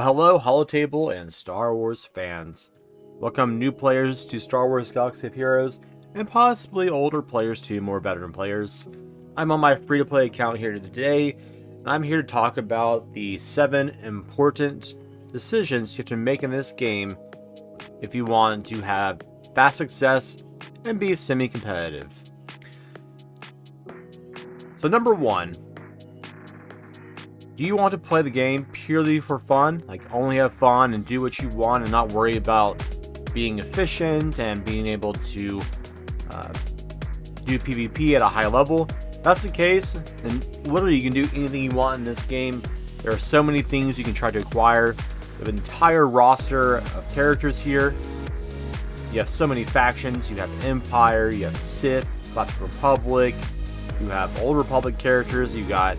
Well, hello, Holotable and Star Wars fans. Welcome new players to Star Wars Galaxy of Heroes, and possibly older players to more veteran players. I'm on my free-to-play account here today, and I'm here to talk about the 7 important decisions you have to make in this game if you want to have fast success and be semi-competitive. So number 1. Do you want to play the game purely for fun? Like only have fun and do what you want and not worry about being efficient and being able to do PvP at a high level? If that's the case, then literally you can do anything you want in this game. There are so many things you can try to acquire. You have an entire roster of characters here. You have so many factions. You have Empire, you have Sith, Galactic Republic, you have Old Republic characters, you got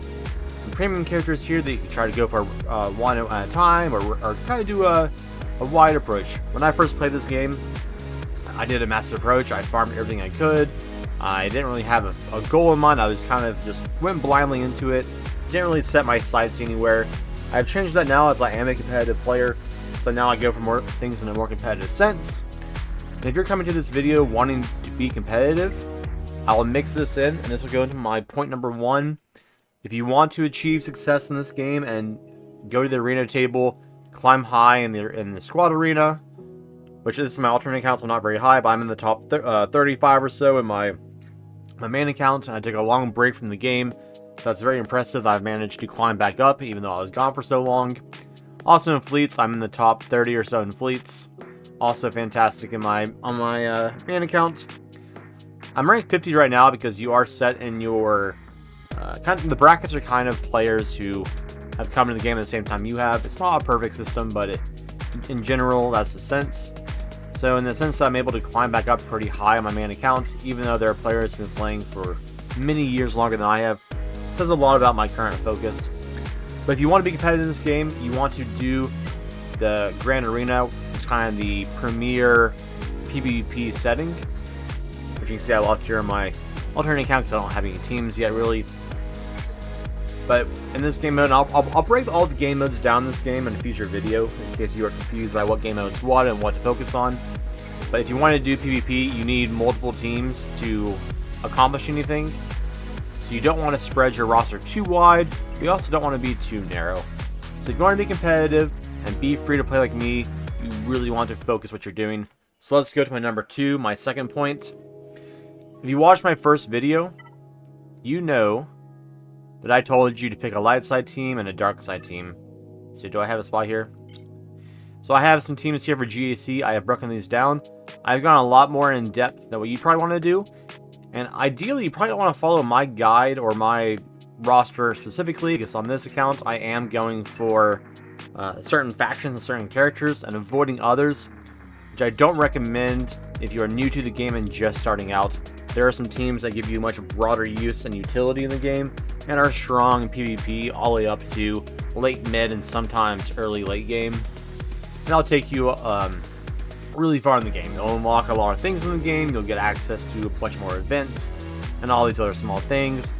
some premium characters here that you can try to go for one at a time, or kind of do a wide approach. When I first played this game, I did a massive approach. I farmed everything I could. I didn't really have a goal in mind. I was kind of just went blindly into it. Didn't really set my sights anywhere. I've changed that now as I am a competitive player, so now I go for more things in a more competitive sense. And if you're coming to this video wanting to be competitive, I'll mix this in, and this will go into my point number 1. If you want to achieve success in this game and go to the arena table, climb high in the squad arena, which is my alternate account, so I'm not very high, but I'm in the top 35 or so in my main account, and I took a long break from the game, so that's very impressive. I've managed to climb back up even though I was gone for so long. Also in fleets, I'm in the top 30 or so in fleets. Also fantastic on my main account. I'm ranked 50 right now because you are set in your the brackets are kind of players who have come into the game at the same time you have. It's not a perfect system, but in general, that's the sense. So in the sense that I'm able to climb back up pretty high on my main account, even though there are players who've been playing for many years longer than I have, it says a lot about my current focus. But if you want to be competitive in this game, you want to do the Grand Arena. It's kind of the premier PvP setting, which you can see I lost here on my alternate account because I don't have any teams yet, really. But in this game mode, I'll break all the game modes down in this game in a future video in case you are confused by what game mode's what and what to focus on. But if you want to do PvP, you need multiple teams to accomplish anything. So you don't want to spread your roster too wide, but you also don't want to be too narrow. So if you want to be competitive and be free to play like me, you really want to focus what you're doing. So let's go to my number 2, my second point. If you watched my first video, you know that I told you to pick a light side team and a dark side team. So do I have a spot here? So I have some teams here for GAC. I have broken these down. I've gone a lot more in depth than what you probably want to do. And ideally, you probably don't want to follow my guide or my roster specifically, because on this account, I am going for certain factions and certain characters and avoiding others, which I don't recommend if you are new to the game and just starting out. There are some teams that give you much broader use and utility in the game and are strong in PvP all the way up to late mid and sometimes early late game. And that'll take you really far in the game. You'll unlock a lot of things in the game, you'll get access to a bunch more events and all these other small things.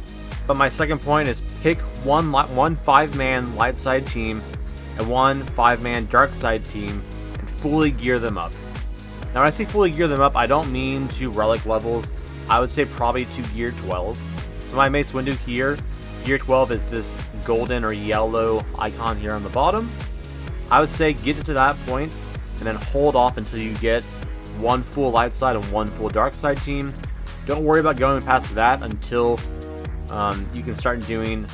But my second point is pick one 5-man light side team and one 5-man dark side team and fully gear them up. Now when I say fully gear them up, I don't mean to relic levels. I would say probably to gear 12. So my Mace Windu here, gear 12 is this golden or yellow icon here on the bottom. I would say get it to that point and then hold off until you get one full light side and one full dark side team. Don't worry about going past that until you can start doing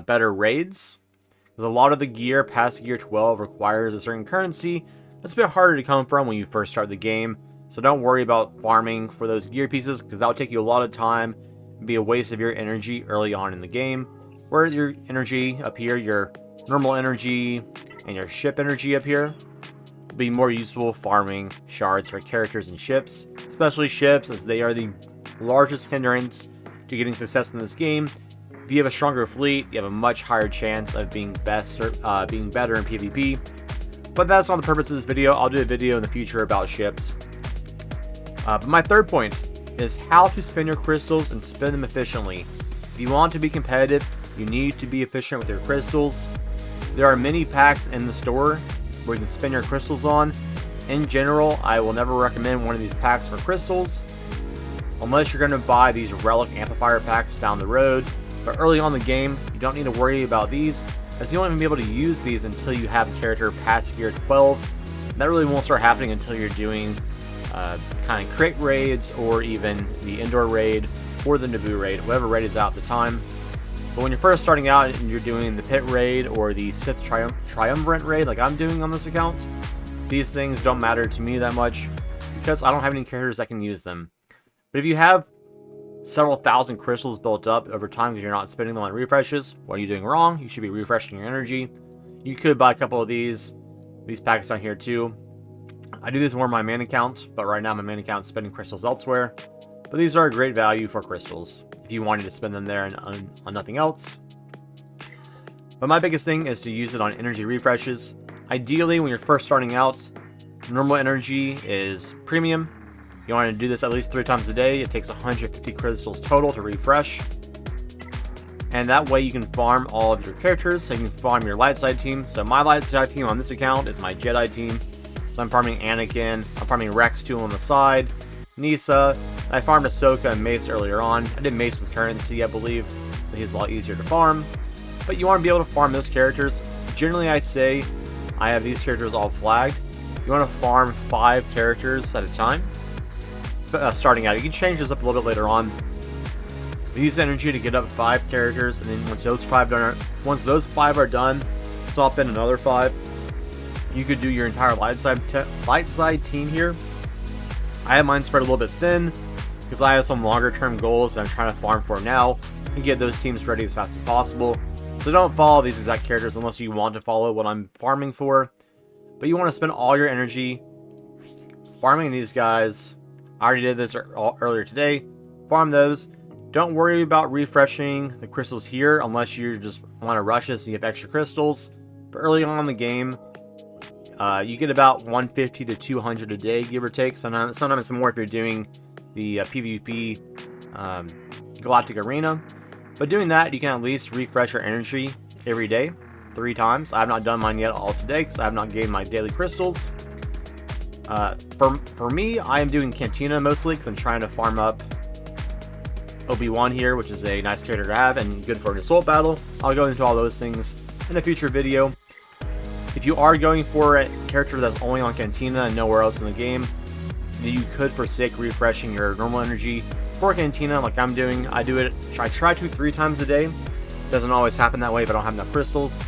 better raids. Because a lot of the gear past gear 12 requires a certain currency that's a bit harder to come from when you first start the game. So don't worry about farming for those gear pieces, because that will take you a lot of time and be a waste of your energy early on in the game. Where your energy up here, your normal energy and your ship energy up here, will be more useful farming shards for characters and ships, especially ships, as they are the largest hindrance to getting success in this game. If you have a stronger fleet, you have a much higher chance of being better in PvP. But that's not the purpose of this video. I'll do a video in the future about ships. But my third point is how to spend your crystals and spend them efficiently. If you want to be competitive, you need to be efficient with your crystals. There are many packs in the store where you can spend your crystals on. In general, I will never recommend one of these packs for crystals, unless you're going to buy these relic amplifier packs down the road. But early on in the game, you don't need to worry about these, as you won't even be able to use these until you have a character past gear 12. And that really won't start happening until you're doing kind of crate raids, or even the indoor raid, or the Naboo raid, whatever raid is out at the time. But when you're first starting out and you're doing the pit raid or the Sith Triumvirate raid like I'm doing on this account, these things don't matter to me that much because I don't have any characters that can use them. But if you have several thousand crystals built up over time because you're not spending them on refreshes, what are you doing wrong? You should be refreshing your energy. You could buy a couple of these packs down here too. I do this more on my main account, but right now my main account is spending crystals elsewhere. But these are a great value for crystals if you wanted to spend them there and on nothing else. But my biggest thing is to use it on energy refreshes. Ideally, when you're first starting out, normal energy is premium. You want to do this at least 3 times a day. It takes 150 crystals total to refresh. And that way you can farm all of your characters. So you can farm your light side team. So my light side team on this account is my Jedi team. So I'm farming Anakin. I'm farming Rex 2 on the side. Nisa. I farmed Ahsoka and Mace earlier on. I did Mace with currency, I believe. So he's a lot easier to farm. But you want to be able to farm those characters. Generally, I say I have these characters all flagged. You want to farm 5 characters at a time. Starting out, you can change this up a little bit later on. Use energy to get up 5 characters, and then once those 5 are done, swap in another 5. You could do your entire light side team here. I have mine spread a little bit thin because I have some longer term goals that I'm trying to farm for now and get those teams ready as fast as possible. So don't follow these exact characters unless you want to follow what I'm farming for. But you want to spend all your energy farming these guys. I already did this earlier today. Farm those. Don't worry about refreshing the crystals here unless you just want to rush this and you have extra crystals. But early on in the game, you get about 150 to 200 a day, give or take. Sometimes more if you're doing the PvP Galactic Arena. But doing that, you can at least refresh your energy every day, 3 times. I have not done mine yet all today because I have not gained my daily crystals. For me, I am doing Cantina mostly because I'm trying to farm up Obi-Wan here, which is a nice character to have and good for an assault battle. I'll go into all those things in a future video. If you are going for a character that's only on Cantina and nowhere else in the game, you could forsake refreshing your normal energy for Cantina like I'm doing. I try to 3 times a day. Doesn't always happen that way if I don't have enough crystals.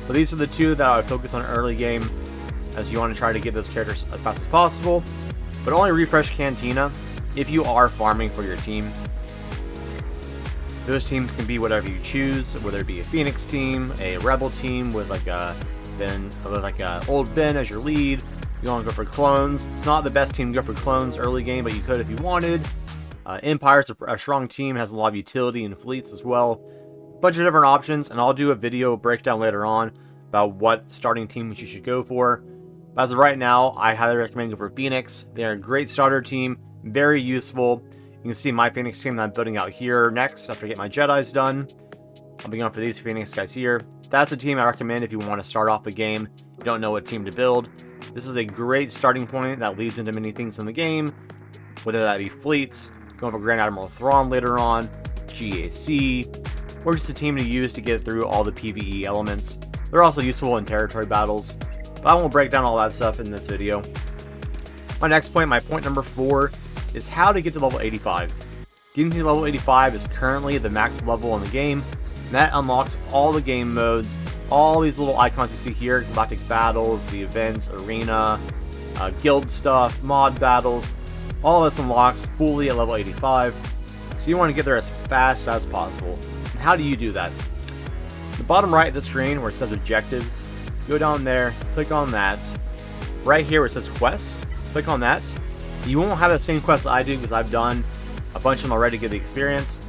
But these are the 2 that I would focus on early game, as you want to try to get those characters as fast as possible. But only refresh Cantina if you are farming for your team. Those teams can be whatever you choose, whether it be a Phoenix team, a Rebel team with like a old Ben as your lead. You want to go for clones. It's not the best team to go for clones early game, but you could if you wanted. Empire's a strong team, has a lot of utility and fleets as well. Bunch of different options, and I'll do a video breakdown later on about what starting team you should go for. But as of right now, I highly recommend go for Phoenix. They're a great starter team, very useful. You can see my Phoenix team that I'm building out here next after I get my Jedis done. I'll be going for these Phoenix guys here. That's a team I recommend if you want to start off the game, you don't know what team to build. This is a great starting point that leads into many things in the game, whether that be fleets, going for Grand Admiral Thrawn later on, GAC, or just a team to use to get through all the PvE elements. They're also useful in territory battles, but I won't break down all that stuff in this video. My next point, my point number 4, is how to get to level 85. Getting to level 85 is currently the max level in the game, and that unlocks all the game modes, all these little icons you see here, Galactic battles, the events, arena, guild stuff, mod battles, all this unlocks fully at level 85, so you want to get there as fast as possible. And how do you do that? The bottom right of the screen where it says objectives, go down there, click on that. Right here where it says quest, click on that. You won't have the same quest I do because I've done a bunch of them already to get the experience.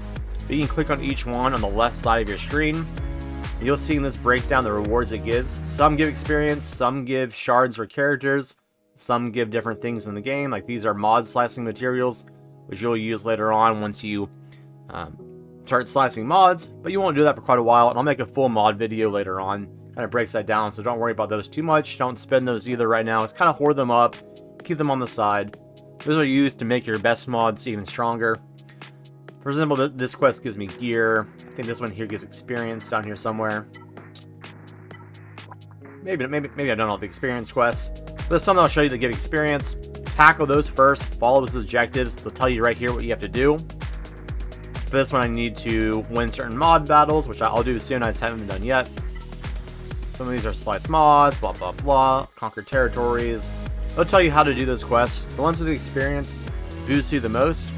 But you can click on each one on the left side of your screen. And you'll see in this breakdown the rewards it gives. Some give experience, some give shards for characters, some give different things in the game. Like these are mod slicing materials, which you'll use later on once you start slicing mods. But you won't do that for quite a while, and I'll make a full mod video later on kind of breaks that down, so don't worry about those too much. Don't spend those either right now. It's kind of hoard them up, keep them on the side. Those are used to make your best mods even stronger. For example, this quest gives me gear. I think this one here gives experience down here somewhere. Maybe I don't know the experience quests. There's some I'll show you that give experience. Tackle those first. Follow those objectives. They'll tell you right here what you have to do. For this one, I need to win certain mod battles, which I'll do soon. I just haven't done yet. Some of these are slice mods, blah blah blah. Conquer territories. They'll tell you how to do those quests. The ones with the experience boost you the most.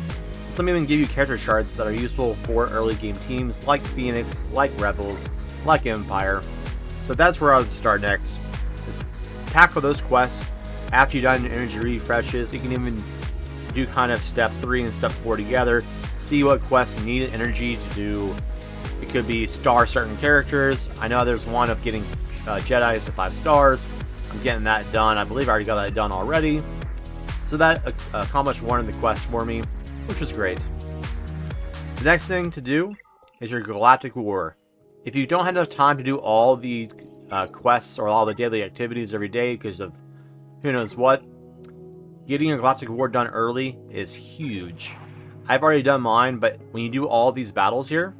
Some even give you character charts that are useful for early game teams like Phoenix, like Rebels, like Empire. So that's where I would start next. Is tackle those quests. After you've done your energy refreshes, you can even do kind of step 3 and step 4 together. See what quests need energy to do. It could be star certain characters. I know there's one of getting Jedis to 5 stars. I'm getting that done. I believe I already got that done already. So that accomplished one of the quests for me, which was great. The next thing to do is your Galactic War. If you don't have enough time to do all the quests or all the daily activities every day because of who knows what, getting your Galactic War done early is huge. I've already done mine, but when you do all these battles here,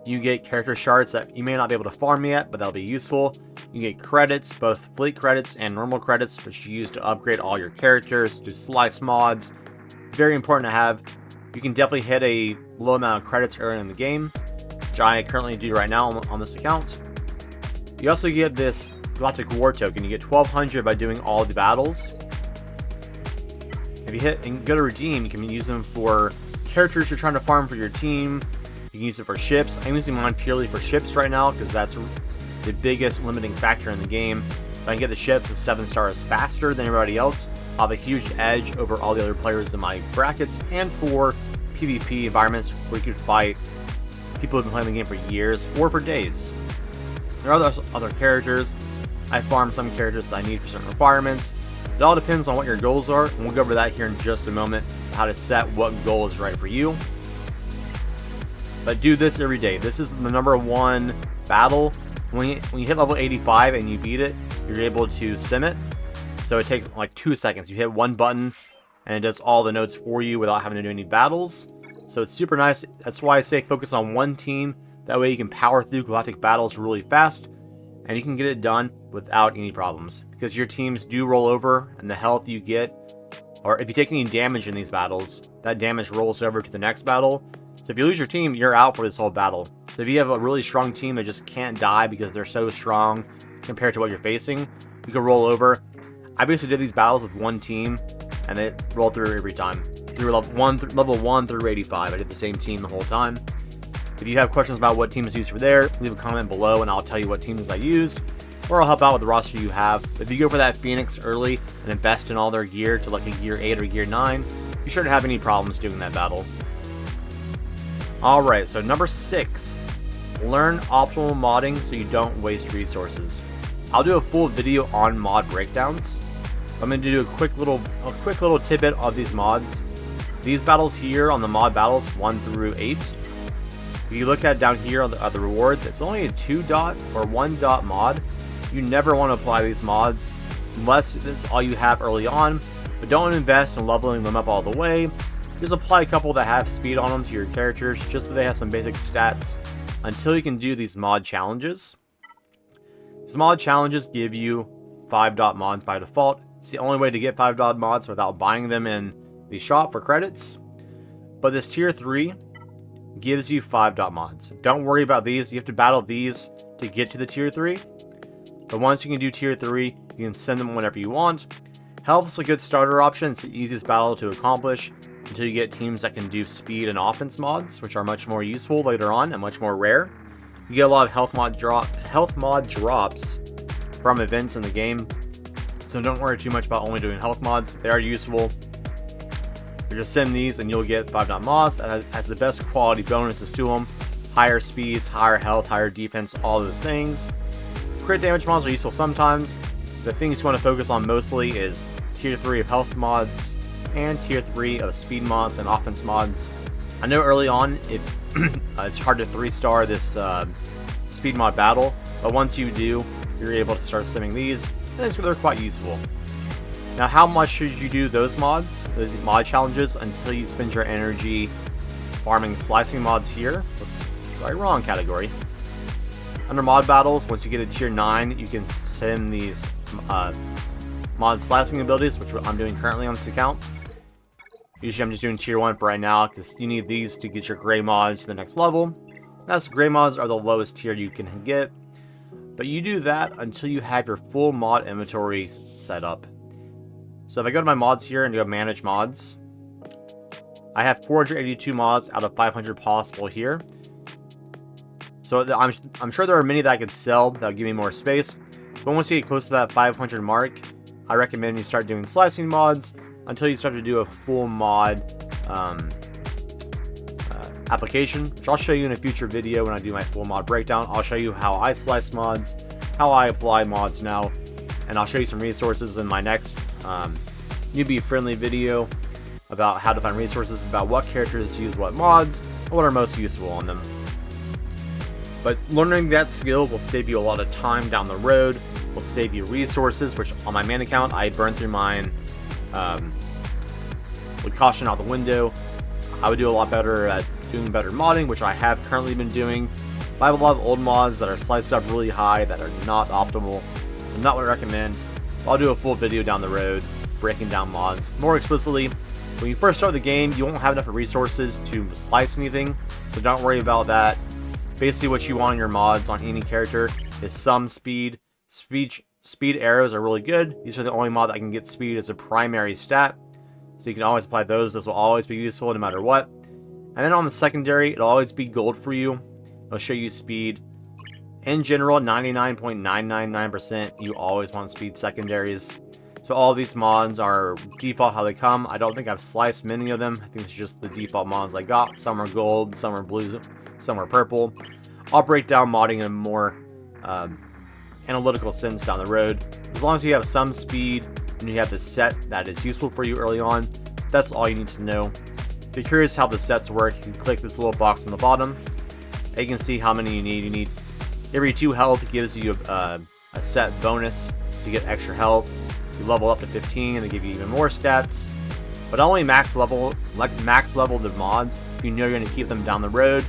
you get character shards that you may not be able to farm yet, but that'll be useful. You get credits, both fleet credits and normal credits, which you use to upgrade all your characters, do slice mods. Very important to have. You can definitely hit a low amount of credits early in the game, which I currently do right now on this account. You also get this Galactic War token. You get 1200 by doing all the battles. If you hit and go to redeem, you can use them for characters you're trying to farm for your team. You can use it for ships. I'm using mine purely for ships right now because that's the biggest limiting factor in the game. If I can get the ships to 7 stars faster than everybody else, I'll have a huge edge over all the other players in my brackets, and for PvP environments where you can fight people who've been playing the game for years or for days. There are other characters. I farm some characters that I need for certain requirements. It all depends on what your goals are, and we'll go over that here in just a moment, how to set what goal is right for you. But do this every day. This is the #1 battle. When you hit level 85 and you beat it, you're able to sim it. So it takes like 2 seconds. You hit one button and it does all the notes for you without having to do any battles. So it's super nice. That's why I say focus on one team. That way you can power through galactic battles really fast and you can get it done without any problems. Because your teams do roll over, and the health you get, or if you take any damage in these battles, that damage rolls over to the next battle. So if you lose your team, you're out for this whole battle. So if you have a really strong team that just can't die because they're so strong compared to what you're facing, you can roll over. I basically did these battles with one team, and they roll through every time. Through level 1 through 85, I did the same team the whole time. If you have questions about what teams use for there, leave a comment below and I'll tell you what teams I use, or I'll help out with the roster you have. But if you go for that Phoenix early and invest in all their gear to like a gear 8 or gear 9, you shouldn't have any problems doing that battle. Alright, so number 6. Learn optimal modding so you don't waste resources. I'll do a full video on mod breakdowns. I'm going to do a quick little tidbit of these mods. These battles here on the mod battles 1 through 8. If you look at down here on the rewards, it's only a 2-dot or 1-dot mod. You never want to apply these mods unless it's all you have early on, but don't invest in leveling them up all the way. Just apply a couple that have speed on them to your characters just so they have some basic stats until you can do these mod challenges. These mod challenges give you 5-dot mods by default. It's the only way to get 5-dot mods without buying them in the shop for credits. But this tier 3 gives you 5-dot mods. Don't worry about these. You have to battle these to get to the tier 3. But once you can do tier 3, you can send them whenever you want. Health is a good starter option. It's the easiest battle to accomplish until you get teams that can do speed and offense mods, which are much more useful later on and much more rare. You get a lot of health mod drops from events in the game, so don't worry too much about only doing health mods. They are useful. You just send these and you'll get 5-dot mods that has the best quality bonuses to them. Higher speeds, higher health, higher defense, all those things. Crit damage mods are useful sometimes. The things you want to focus on mostly is tier 3 of health mods and tier 3 of speed mods and offense mods. I know early on it's hard to 3-star this speed mod battle, But once you do, you're able to start simming these, and they're quite useful. Now, how much should you do those mods, those mod challenges, until you spend your energy farming slicing mods here? Oops, sorry, wrong category. Under mod battles, once you get to tier 9, you can sim these mod slicing abilities, which I'm doing currently on this account. Usually I'm just doing tier 1 for right now, because you need these to get your gray mods to the next level. That's gray mods are the lowest tier you can get. But you do that until you have your full mod inventory set up. So if I go to my mods here and go manage mods, I have 482 mods out of 500 possible here. So I'm sure there are many that I could sell that would give me more space. But once you get close to that 500 mark, I recommend you start doing slicing mods until you start to do a full mod application, which I'll show you in a future video when I do my full mod breakdown. I'll show you how I slice mods, how I apply mods now, and I'll show you some resources in my next newbie friendly video about how to find resources about what characters use what mods and what are most useful on them. But learning that skill will save you a lot of time down the road, will save you resources, which on my main account I burned through mine with caution out the window. I would do a lot better at doing better modding, which I have currently been doing. I have a lot of old mods that are sliced up really high that are not optimal, and not what I recommend. I'll do a full video down the road breaking down mods more explicitly. When you first start the game, you won't have enough resources to slice anything, so don't worry about that. Basically what you want in your mods on any character is some speed. Speed arrows are really good. These are the only mod that can get speed as a primary stat, so you can always apply those. Those will always be useful no matter what. And then on the secondary, it'll always be gold for you. It'll show you speed. In general, 99.999% you always want speed secondaries. So all these mods are default how they come. I don't think I've sliced many of them. I think it's just the default mods I got. Some are gold, some are blue, some are purple. I'll break down modding in a more analytical sense down the road. As long as you have some speed and you have the set that is useful for you early on, that's all you need to know. If you're curious how the sets work, you can click this little box on the bottom. And you can see how many you need. You need every 2 health gives you a set bonus, so you get extra health. You level up to 15 and they give you even more stats. But only max level the mods if you know you're going to keep them down the road.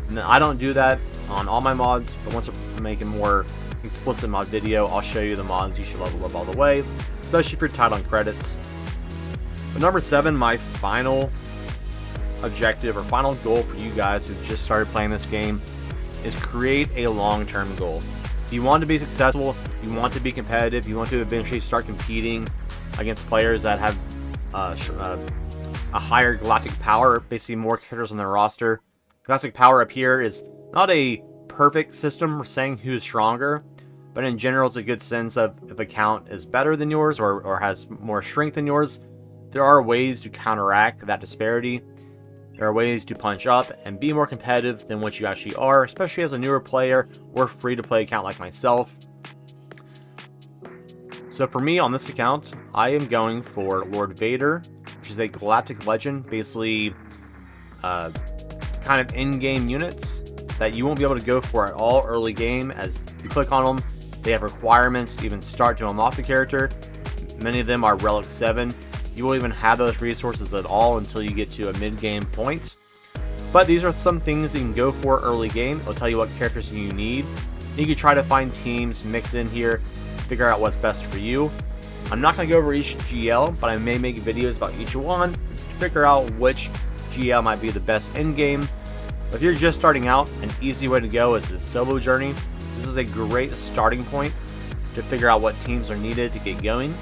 And I don't do that on all my mods, but once I make a more explicit mod video, I'll show you the mods you should level up all the way, especially if you're tight on credits. But number 7, my final objective or final goal for you guys who just started playing this game is create a long-term goal. If you want to be successful, you want to be competitive, you want to eventually start competing against players that have a higher galactic power, basically more characters on their roster. Galactic power up here is not a perfect system for saying who's stronger, but in general it's a good sense of if a count is better than yours or has more strength than yours. There are ways to counteract that disparity. There are ways to punch up and be more competitive than what you actually are, especially as a newer player or free-to-play account like myself. So for me on this account, I am going for Lord Vader, which is a galactic legend, basically kind of in-game units that you won't be able to go for at all early game. As you click on them, they have requirements to even start to unlock the character. Many of them are Relic 7. You won't even have those resources at all until you get to a mid-game point. But these are some things you can go for early game. It'll tell you what characters you need. You can try to find teams, mix in here, figure out what's best for you. I'm not going to go over each GL, but I may make videos about each one to figure out which GL might be the best in-game. If you're just starting out, an easy way to go is the solo journey. This is a great starting point to figure out what teams are needed to get going.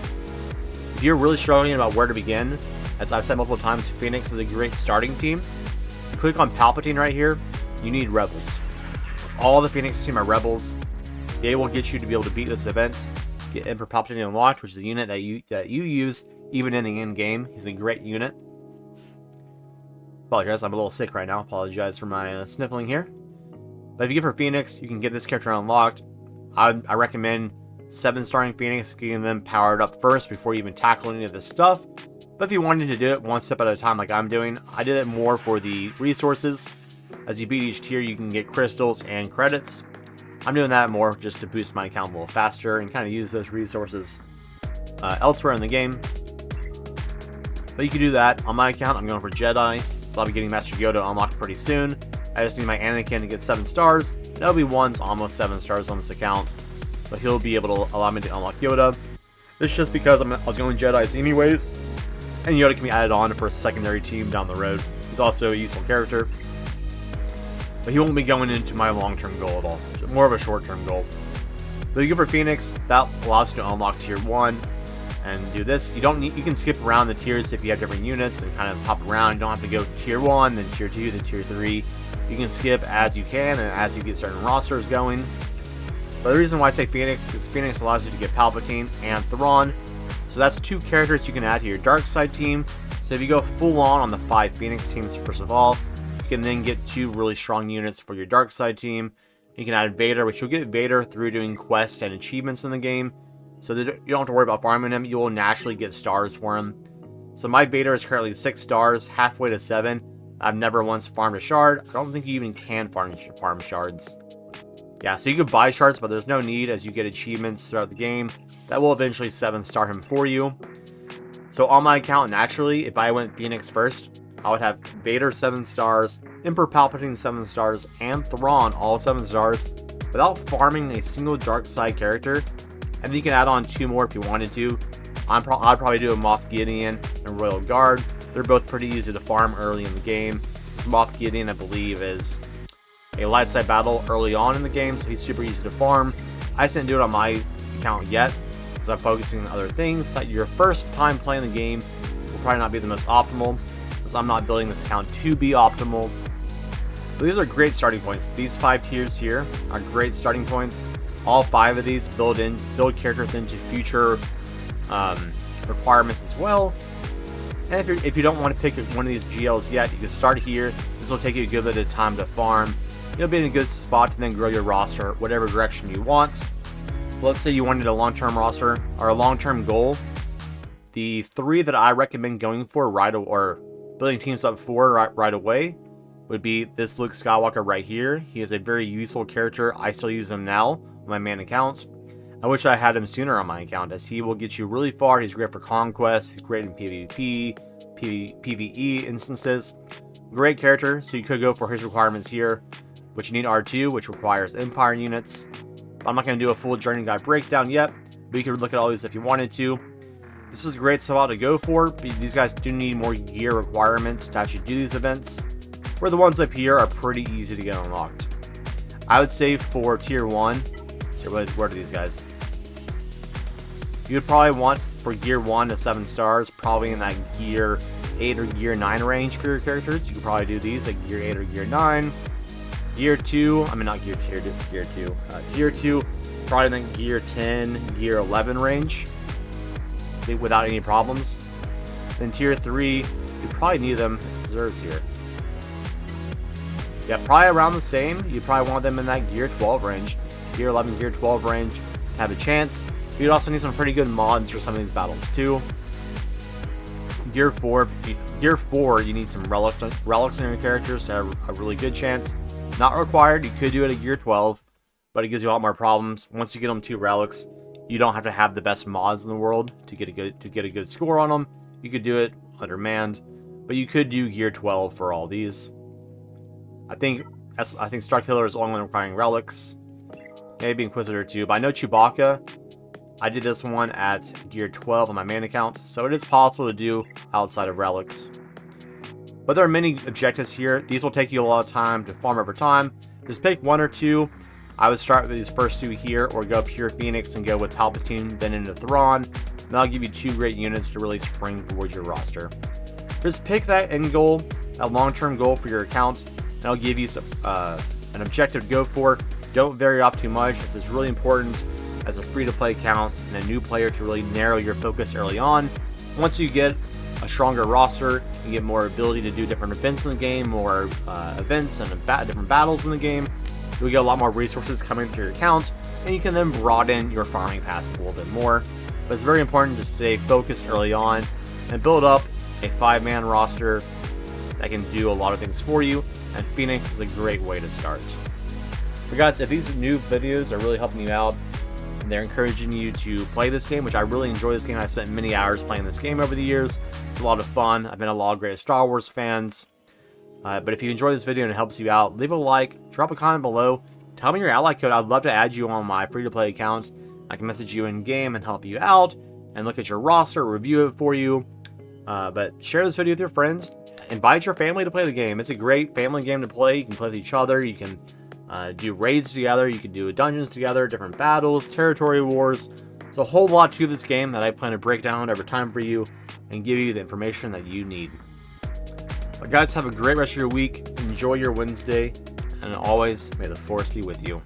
If you're really struggling about where to begin, as I've said multiple times, Phoenix is a great starting team. If you click on Palpatine right here, you need Rebels. All the Phoenix team are Rebels. They will get you to be able to beat this event. Get Emperor Palpatine unlocked, which is a unit that you use even in the end game. He's a great unit. Apologize, I'm a little sick right now. Apologize for my sniffling here. But if you get for Phoenix, you can get this character unlocked. I recommend 7 starting Phoenix, getting them powered up first before you even tackle any of this stuff. But if you wanted to do it one step at a time like I'm doing, I did it more for the resources. As you beat each tier, you can get crystals and credits. I'm doing that more just to boost my account a little faster and kind of use those resources elsewhere in the game. But you can do that. On my account, I'm going for Jedi, so I'll be getting Master Yoda unlocked pretty soon. I just need my Anakin to get 7 stars. Obi-Wan's almost 7 stars on this account, so he'll be able to allow me to unlock Yoda. This is just because I was going Jedis anyways, and Yoda can be added on for a secondary team down the road. He's also a useful character, but he won't be going into my long-term goal at all. It's more of a short-term goal. But you go for Phoenix, that allows you to unlock tier 1 and do this. You can skip around the tiers if you have different units and kind of hop around. You don't have to go tier 1, then tier 2, then tier 3. You can skip as you can and as you get certain rosters going. But the reason why I say Phoenix is Phoenix allows you to get Palpatine and Thrawn. So that's 2 characters you can add to your dark side team. So if you go full on the 5 Phoenix teams, first of all, you can then get 2 really strong units for your dark side team. You can add Vader, which you'll get Vader through doing quests and achievements in the game. So that you don't have to worry about farming him. You will naturally get stars for him. So my Vader is currently 6 stars, halfway to 7. I've never once farmed a shard. I don't think you even can farm shards. Yeah, so you could buy shards, but there's no need as you get achievements throughout the game. That will eventually 7-star him for you. So on my account, naturally, if I went Phoenix first, I would have Vader 7 stars, Emperor Palpatine 7 stars, and Thrawn all 7 stars without farming a single dark side character. And then you can add on 2 more if you wanted to. I'd probably do a Moff Gideon and Royal Guard. They're both pretty easy to farm early in the game. This Moff Gideon, I believe, is a light side battle early on in the game, so he's super easy to farm. I just didn't do it on my account yet, because I'm focusing on other things. That your first time playing the game will probably not be the most optimal, because I'm not building this account to be optimal. But these are great starting points. These 5 tiers here are great starting points. All 5 of these build characters into future requirements as well. And if you don't want to pick one of these GLs yet, you can start here. This will take you a good bit of time to farm. You'll be in a good spot to then grow your roster whatever direction you want. Let's say you wanted a long-term roster or a long-term goal. The 3 that I recommend going for or building teams up for right away would be this Luke Skywalker right here. He is a very useful character. I still use him now on my main account. I wish I had him sooner on my account, as he will get you really far. He's great for conquest. He's great in PvP, PvE instances. Great character, so you could go for his requirements here, but you need R2, which requires Empire units. I'm not going to do a full journey guide breakdown yet, but you could look at all these if you wanted to. This is a great spot to go for. These guys do need more gear requirements to actually do these events, where the ones up here are pretty easy to get unlocked. I would say for tier 1, so where are these guys? You would probably want for gear 1 to 7 stars, probably in that gear 8 or gear 9 range for your characters. You could probably do these like gear 8 or gear 9. Gear 2, I mean not gear 2. Tier 2, probably in the gear 10, gear 11 range without any problems. Then tier 3, you probably need them reserves here. Yeah, probably around the same. You probably want them in that gear 12 range. Gear 11, gear 12 range to have a chance. You'd also need some pretty good mods for some of these battles too. Gear 4, you need some relics in your characters to have a really good chance. Not required, you could do it at gear 12, but it gives you a lot more problems. Once you get them 2 relics, you don't have to have the best mods in the world to get a good score on them. You could do it under manned, but you could do gear 12 for all these. I think Starkiller is only requiring relics. Maybe Inquisitor too, but I know Chewbacca. I did this one at gear 12 on my main account, so it is possible to do outside of relics. But there are many objectives here. These will take you a lot of time to farm over time. Just pick 1 or 2. I would start with these first 2 here, or go pure Phoenix and go with Palpatine, then into Thrawn. That'll give you 2 great units to really spring towards your roster. Just pick that end goal, that long-term goal for your account, and I'll give you an objective to go for. Don't vary off too much. This is really important as a free-to-play account and a new player to really narrow your focus early on. Once you get a stronger roster, you get more ability to do different events in the game, more events and different battles in the game. You'll get a lot more resources coming to your account, and you can then broaden your farming paths a little bit more. But it's very important to stay focused early on and build up a 5-man roster that can do a lot of things for you, and Phoenix is a great way to start. But guys, if these new videos are really helping you out, and they're encouraging you to play this game, which I really enjoy this game. I spent many hours playing this game over the years. It's a lot of fun. I've been a lot of great Star Wars fans. But if you enjoy this video and it helps you out, leave a like, drop a comment below, tell me your ally code. I'd love to add you on my free-to-play accounts. I can message you in-game and help you out, and look at your roster, review it for you. But share this video with your friends. Invite your family to play the game. It's a great family game to play. You can play with each other. You can do raids together. You can do dungeons together, different battles, territory wars. There's a whole lot to this game that I plan to break down over time for you and give you the information that you need. But guys, have a great rest of your week. Enjoy your Wednesday. And always, may the Force be with you.